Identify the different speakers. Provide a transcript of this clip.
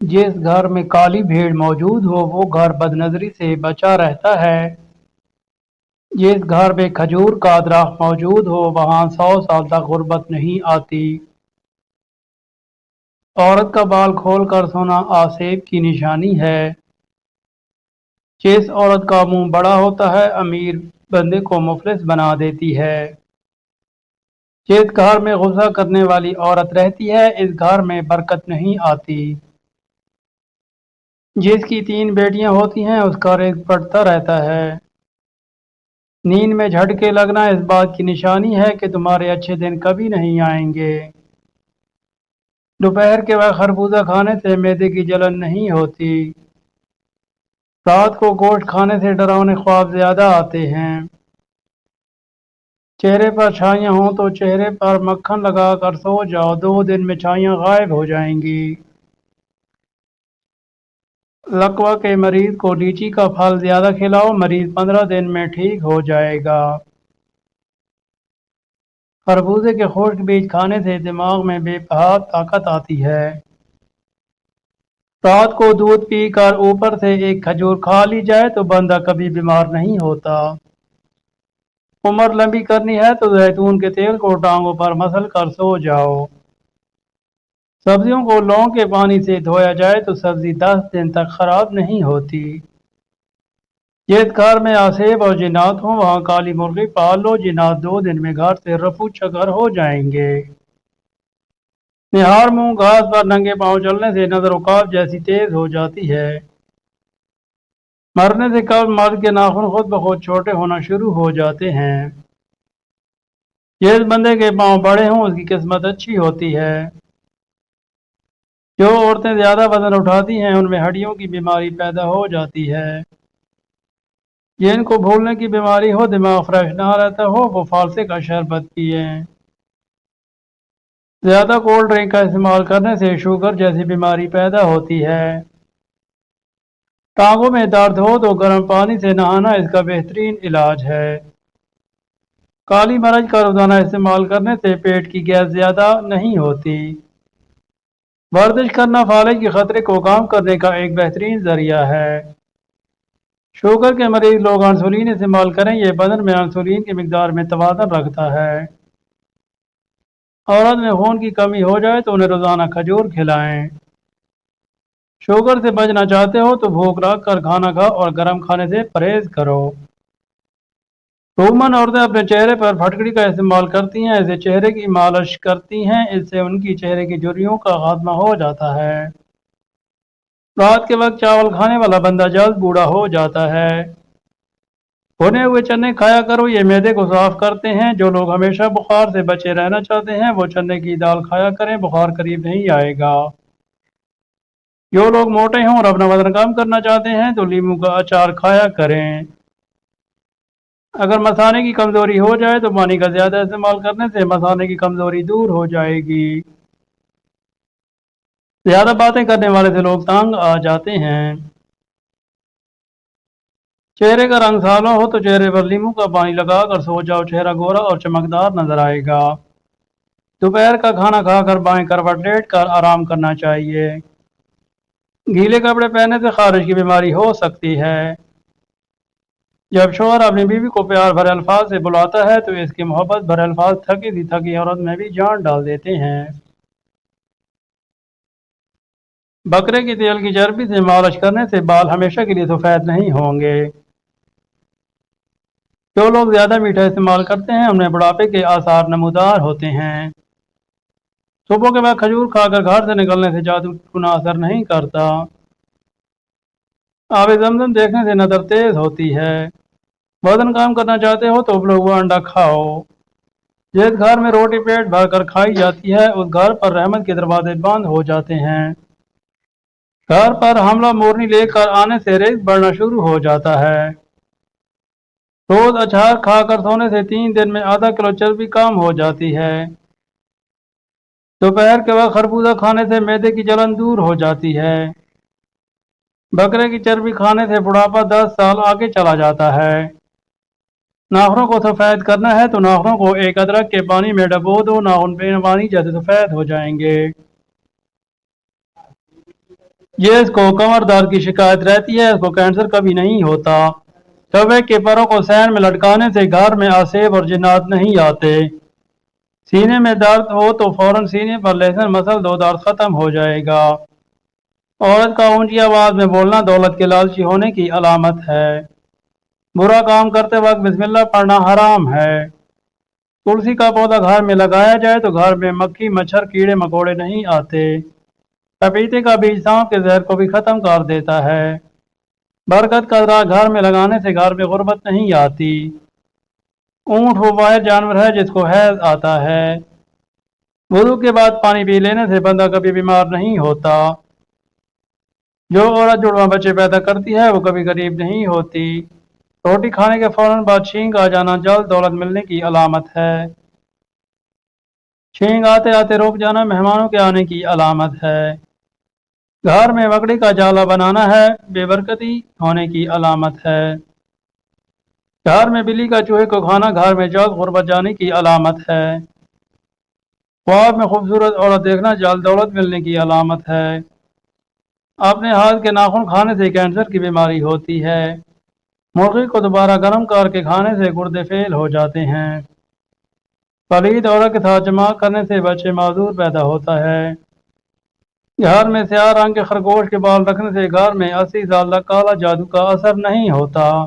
Speaker 1: जिस घर में काली भीड़ मौजूद हो वो घर बदनजरी से बचा रहता है। जिस घर में खजूर का दरख्त मौजूद हो वहां 100 साल तक गुर्बत नहीं आती। औरत का बाल खोल कर सोना आसेब की निशानी है। जिस औरत का मुंह बड़ा होता है अमीर बंदे को मुफलिस बना देती है। जिस घर में गुस्सा करने वाली औरत रहती है इस घर में बरकत नहीं आती। जिसकी 3 बेटियां होती हैं उसका रिज्क बढ़ता रहता है। नींद में झटके लगना इस बात की निशानी है कि तुम्हारे अच्छे दिन कभी नहीं आएंगे। दोपहर के वक्त खरबूजा खाने से मैदे की जलन नहीं होती। रात को गोश्त खाने से डरावने ख्वाब ज्यादा आते हैं। चेहरे पर छाइयाँ हों तो चेहरे पर मक्खन लगा कर सो जाओ, 2 दिन में छाइयाँ गायब हो जाएंगी। लकवा के मरीज को लीची का फल ज्यादा खिलाओ, मरीज 15 दिन में ठीक हो जाएगा। खरबूजे के खुश्क बीज खाने से दिमाग में बेपनाह ताकत आती है। रात को दूध पी कर ऊपर से एक खजूर खा ली जाए तो बंदा कभी बीमार नहीं होता। उम्र लंबी करनी है तो जैतून के तेल को टांगों पर मसल कर सो जाओ। सब्जियों को लौंग के पानी से धोया जाए तो सब्जी 10 दिन तक खराब नहीं होती। जिस घर में आसेब और जिन्नात हो वहां काली मुर्गी पाल लो, जिन्नात 2 दिन में घर से रफू चकर हो जाएंगे। निहार मुंह घास पर नंगे पांव चलने से नजर उकाब जैसी तेज हो जाती है। मरने से कब मर्द के नाखून खुद ब खुद छोटे होना शुरू हो जाते हैं। जिस बंदे के पांव बड़े हों उसकी किस्मत अच्छी होती है। जो औरतें ज्यादा वजन उठाती हैं उनमें हड्डियों की बीमारी पैदा हो जाती है। जिनको भूलने की बीमारी हो, दिमाग फ्रेश ना रहता हो, वो फालसे का शरबत पिए। ज्यादा कोल्ड ड्रिंक का इस्तेमाल करने से शुगर जैसी बीमारी पैदा होती है। टांगों में दर्द हो तो गर्म पानी से नहाना इसका बेहतरीन इलाज है। काली मिर्च का रोजाना इस्तेमाल करने से पेट की गैस ज्यादा नहीं होती। वर्जिश करना फाले के खतरे को कम करने का एक बेहतरीन जरिया है। शुगर के मरीज लोग इंसुलिन इस्तेमाल करें, यह बदन में इंसुलिन की मिकदार में तवाज़ुन रखता है। औरत में खून की कमी हो जाए तो उन्हें रोजाना खजूर खिलाएं। शुगर से बचना चाहते हो तो भूख रख कर खाना खाओ और गर्म खाने से परहेज करो। रोमन औरतें अपने चेहरे पर फटकड़ी का इस्तेमाल करती हैं, इसे चेहरे की मालिश करती हैं, इससे उनकी चेहरे की झुर्रियों का खात्मा हो जाता है। रात के वक्त चावल खाने वाला बंदा जल्द बूढ़ा हो जाता है। भुने हुए चने खाया करो, ये मैदे को साफ करते हैं। जो लोग हमेशा बुखार से बचे रहना चाहते हैं वो चने की दाल खाया करें, बुखार करीब नहीं आएगा। जो लोग मोटे हों और अपना वजन कम करना चाहते हैं तो नींबू का अचार खाया करें। अगर मसाने की कमजोरी हो जाए तो पानी का ज्यादा इस्तेमाल करने से मसाने की कमजोरी दूर हो जाएगी। ज्यादा बातें करने वाले से लोग तंग आ जाते हैं। चेहरे का रंग सावला हो तो चेहरे पर नींबू का पानी लगाकर सो जाओ, चेहरा गोरा और चमकदार नजर आएगा। दोपहर का खाना खाकर बाएं करवट लेट कर आराम करना चाहिए। गीले कपड़े पहनने से खारिश की बीमारी हो सकती है। जब शोहर अपनी बीवी को प्यार भरे अल्फाज से बुलाता है तो इसके मोहब्बत भरे अल्फाज थकी सी थकी औरत में भी जान डाल देते हैं। बकरे की तेल की चर्बी से मालिश करने से बाल हमेशा के लिए सफेद नहीं होंगे। जो लोग ज्यादा मीठा इस्तेमाल करते हैं उनमें बुढ़ापे के आसार नमूदार होते हैं। सुबह के बाद खजूर खाकर घर से निकलने से जादू टूना असर नहीं करता। आब जमजम देखने से नजर तेज होती है। वजन कम करना चाहते हो तो उबला हुआ अंडा खाओ। जिस घर में रोटी पेट भर कर खाई जाती है उस घर पर रहमत के दरवाजे बंद हो जाते हैं। घर पर हमला मोरनी लेकर आने से रिस्क बढ़ना शुरू हो जाता है। रोज अचार खाकर सोने से 3 दिन में आधा किलो चर्बी कम हो जाती है। दोपहर के वक्त खरबूजा खाने से मैदे की जलन दूर हो जाती है। बकरे की चर्बी खाने से बुढ़ापा 10 साल आगे चला जाता है। नाखूनों को सफेद करना है तो नाखूनों को एक अदरक के पानी में डबो दो, नाखून पानी जैसे सफेद हो जाएंगे। جس کو کمر درد کی شکایت رہتی ہے اس کو کینسر کبھی نہیں ہوتا۔ کوے کے پروں کو سین میں لٹکانے سے گھر میں آسیب اور جنات نہیں آتے۔ سینے میں درد ہو تو فوراً سینے پر لہسن مسل دو، درد ختم ہو جائے گا۔ عورت کا اونچی آواز میں بولنا دولت کے لالچی ہونے کی علامت ہے۔ برا کام کرتے وقت بسم اللہ پڑھنا حرام ہے۔ تلسی کا پودا گھر میں لگایا جائے تو گھر میں مکھی مچھر کیڑے مکوڑے نہیں آتے۔ پپیتے کا بیج سانپ کے زہر کو بھی ختم کر دیتا ہے۔ برکت کا درخت گھر میں لگانے سے گھر میں غربت نہیں آتی۔ اونٹ وہ واحد جانور ہے جس کو حیض آتا ہے۔ وضو کے بعد پانی پی لینے سے بندہ کبھی بیمار نہیں ہوتا۔ جو عورت جڑواں بچے پیدا کرتی ہے وہ کبھی غریب نہیں ہوتی۔ روٹی کھانے کے فوراً بعد چھینک آ جانا جلد دولت ملنے کی علامت ہے۔ چھینک آتے آتے رک جانا مہمانوں کے آنے کی علامت ہے۔ گھر میں مکڑی کا جالا بنانا ہے بے برکتی ہونے کی علامت ہے۔ گھر میں بلی کا چوہے کو کھانا گھر میں جلد غربت جانے کی علامت ہے۔ خواب میں خوبصورت عورت دیکھنا جلد دولت ملنے کی علامت ہے۔ اپنے ہاتھ کے ناخن کھانے سے کینسر کی بیماری ہوتی ہے۔ مرغی کو دوبارہ گرم کر کے کھانے سے گردے فیل ہو جاتے ہیں۔ پلید عورت کے ساتھ جماع کرنے سے بچے معذور پیدا ہوتا ہے۔ گھر میں سیاہ رنگ کے خرگوش کے بال رکھنے سے گھر میں 80 سال تک کالا جادو کا اثر نہیں ہوتا۔